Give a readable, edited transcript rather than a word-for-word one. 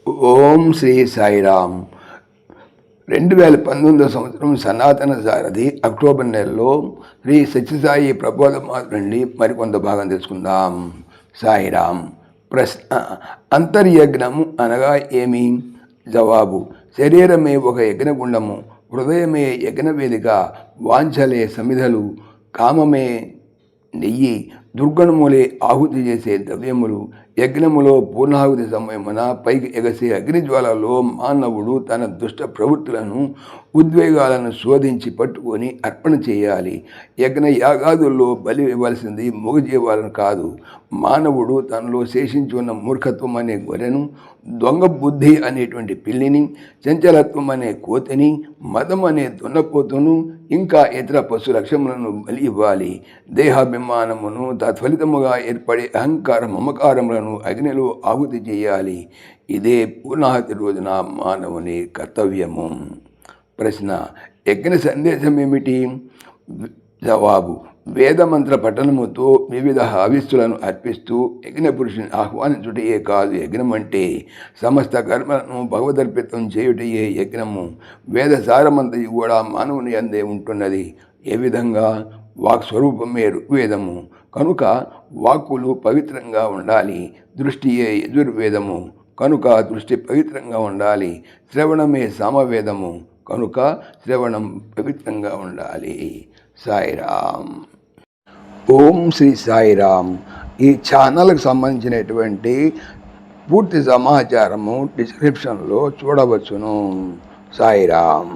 ఓం శ్రీ సాయిరామ్. 2019 సంవత్సరం సనాతన సారథి అక్టోబర్ నెలలో శ్రీ సత్యసాయి ప్రబోధమాత నుండి మరికొంత భాగం తెలుసుకుందాం. సాయిరామ్. ప్రశ్న: అంతర్యజ్ఞము అనగా ఏమి? జవాబు: శరీరమే ఒక యజ్ఞగుండము, హృదయమే యజ్ఞవేదిక, వాంఛలే సమిధలు, కామమే నెయ్యి, దుర్గణములే ఆహుతి చేసే ద్రవ్యములు. యజ్ఞములో పూర్ణాహుతి సమయమున పైకి ఎగసే అగ్నిజ్వాలలో మానవుడు తన దుష్ట ప్రవృత్తులను, ఉద్వేగాలను శోధించి పట్టుకొని అర్పణ చేయాలి. యజ్ఞ యాగాదుల్లో బలి ఇవ్వాల్సింది మూగజీవాలను కాదు. మానవుడు తనలో శేషించి ఉన్న మూర్ఖత్వం అనే గొర్రెను, దొంగ బుద్ధి అనేటువంటి పిల్లిని, చంచలత్వం అనే కోతిని, మదం అనే దున్నపోతును, ఇంకా ఇతర పశు లక్ష్యములను బలి ఇవ్వాలి. దేహాభిమానమును, తత్ఫలితముగా ఏర్పడే అహంకార మమకారములను అగ్నిలో ఆహుతి చేయాలి. ఇదే పూర్ణాహుతి రోజున మానవుని కర్తవ్యము. ప్రశ్న: యజ్ఞ సందేశం ఏమిటి? జవాబు: వేదమంత్ర పఠనముతో వివిధ హవిస్సులను అర్పిస్తూ యజ్ఞ పురుషుని ఆహ్వానించుటయే కాదు యజ్ఞం అంటే. సమస్త కర్మలను భగవదర్పితం చేయుటయే యజ్ఞము. వేద సారమంతయు కూడా మానవుని అందే ఉంటున్నది. ఏ విధంగా? వాక్ స్వరూపమే ఋగ్వేదము కనుక వాక్కులు పవిత్రంగా ఉండాలి. దృష్టియే యజుర్వేదము కనుక దృష్టి పవిత్రంగా ఉండాలి. శ్రవణమే సామవేదము కనుక శ్రవణం పవిత్రంగా ఉండాలి. సాయిరామ్. ఓం శ్రీ సాయిరామ్. ఈ ఛానల్కి సంబంధించినటువంటి పూర్తి సమాచారము డిస్క్రిప్షన్లో చూడవచ్చును. సాయిరామ్.